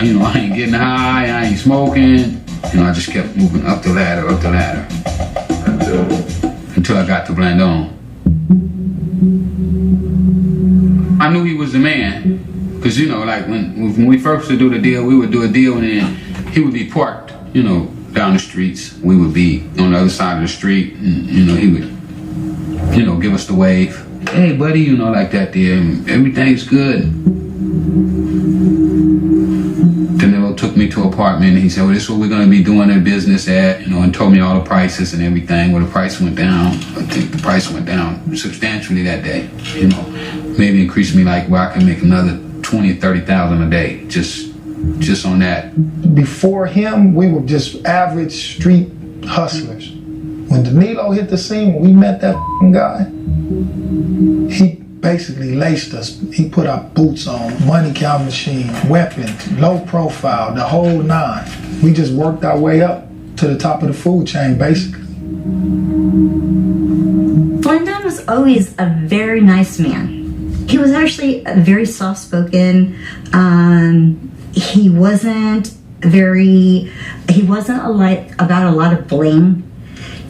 you know, I ain't getting high, I ain't smoking. You know, I just kept moving up the ladder, until I got to Blandon. I knew he was the man, because, you know, like when we first would do the deal, we would do a deal and then he would be parked, you know, down the streets. We would be on the other side of the street and, you know, he would, you know, give us the wave. Hey, buddy, you know, like that there, everything's good. Danilo took me to an apartment and he said, well, this is what we're going to be doing our business at, you know, and told me all the prices and everything. Well, the price went down. I think the price went down substantially that day, you know. Maybe increased me like where I can make another 20 or 30,000 a day just on that. Before him, we were just average street hustlers. When Danilo hit the scene, when we met that guy, he basically laced us. He put our boots on, money count machine, weapons, low profile, the whole nine. We just worked our way up to the top of the food chain, basically. Blandon was always a very nice man. He was actually very soft-spoken. He wasn't about a lot of bling.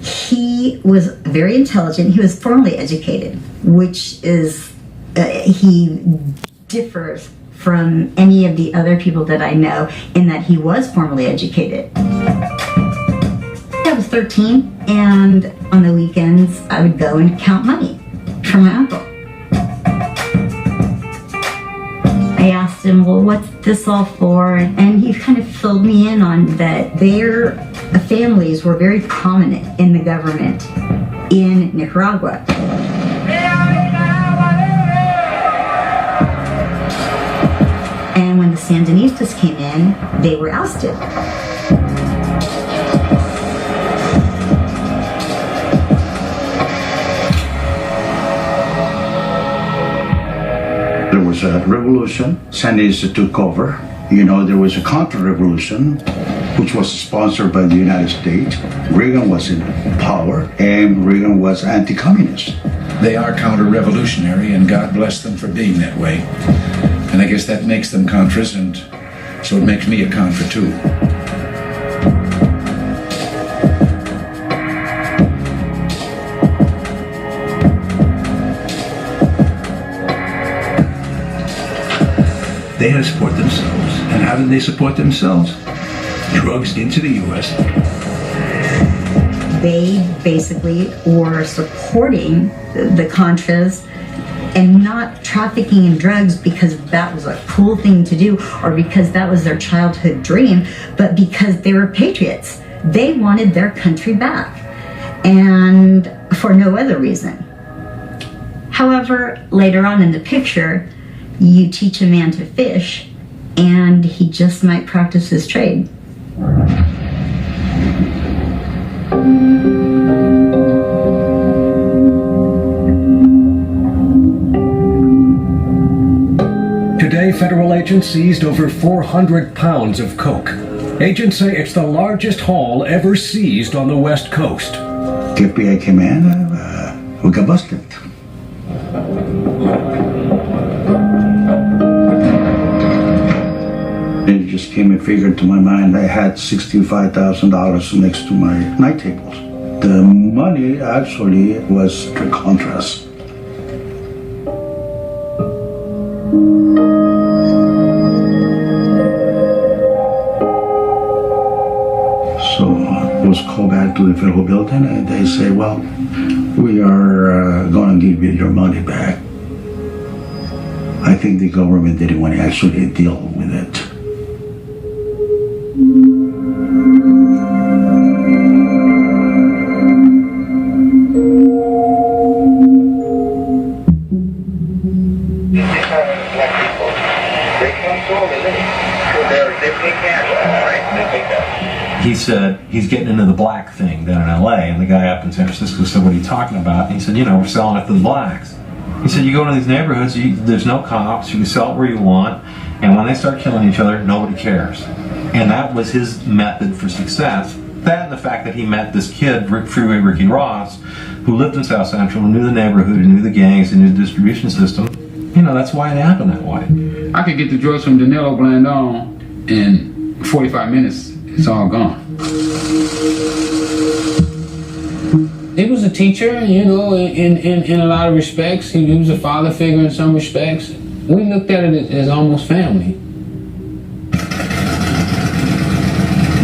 He was very intelligent. He was formally educated, which is, he differs from any of the other people that I know in that he was formally educated. I was 13, and on the weekends I would go and count money for my uncle. I asked him, well, what's this all for? And he kind of filled me in on that their families were very prominent in the government in Nicaragua. And when the Sandinistas came in, they were ousted. There was a revolution, Sandinista took over. You know, there was a counter-revolution, which was sponsored by the United States. Reagan was in power, and Reagan was anti-communist. They are counter-revolutionary, and God bless them for being that way. And I guess that makes them Contras, and so it makes me a Contra too. They had to support themselves. And how did they support themselves? Drugs into the U.S. They basically were supporting the Contras and not trafficking in drugs because that was a cool thing to do or because that was their childhood dream, but because they were patriots. They wanted their country back, and for no other reason. However, later on in the picture, you teach a man to fish, and he just might practice his trade. Today, federal agents seized over 400 pounds of coke. Agents say it's the largest haul ever seized on the West Coast. FBI came in, we got busted. It just came and figured to my mind I had $65,000 next to my night tables. The money actually was the Contras. So I was called back to the federal building and they say, well, we are going to give you your money back. I think the government didn't want to actually deal with it. He said he's getting into the black thing down in LA, and the guy up in San Francisco said, what are you talking about? And he said, you know, we're selling it to the blacks. He said, you go into these neighborhoods, there's no cops, you can sell it where you want, and when they start killing each other, nobody cares. And that was his method for success. That and the fact that he met this kid, Freeway Ricky Ross, who lived in South Central, and knew the neighborhood, and knew the gangs, and knew the distribution system. You know, that's why it happened that way. I could get the drugs from Danilo Blandon in 45 minutes, it's all gone. He was a teacher, you know, in a lot of respects. He was a father figure in some respects. We looked at it as almost family.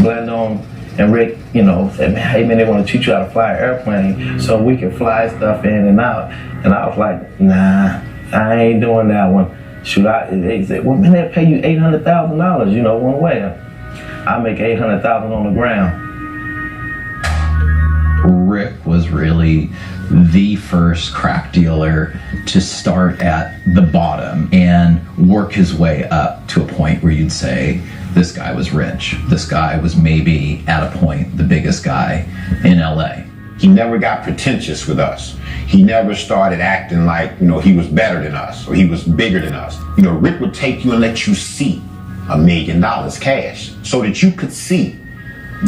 Glendon and Rick, you know, said, man, hey man, they want to teach you how to fly an airplane so we can fly stuff in and out. And I was like, nah, I ain't doing that one. Shoot, they said, well, man, they'll pay you $800,000, you know, one way. I make $800,000 on the ground. Rick was really the first crack dealer to start at the bottom and work his way up to a point where you'd say, this guy was rich. This guy was maybe, at a point, the biggest guy in LA. He never got pretentious with us. He never started acting like, you know, he was better than us or he was bigger than us. You know, Rick would take you and let you see $1 million cash so that you could see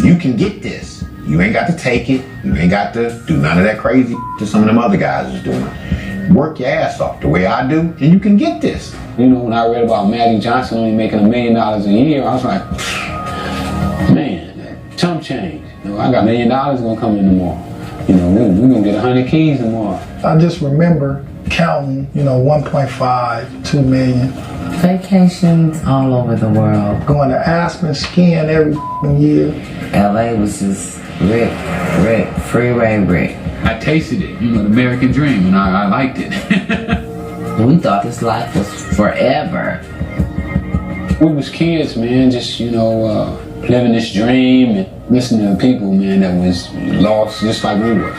you can get this. You ain't got to take it. You ain't got to do none of that crazy that some of them other guys is doing. Work your ass off the way I do, and you can get this. You know, when I read about Magic Johnson only making $1 million a year, I was like, man, chump change. You know, I got $1 million gonna come in tomorrow. You know, we're gonna get 100 keys tomorrow. I just remember counting, you know, 1.5, 2 million. Vacations all over the world. Going to Aspen skiing every year. LA was just Rick, freeway Rick. I tasted it, you know, the American dream, and I liked it. We thought this life was forever. We was kids, man, just, you know, living this dream and listening to people, man, that was lost just like we were.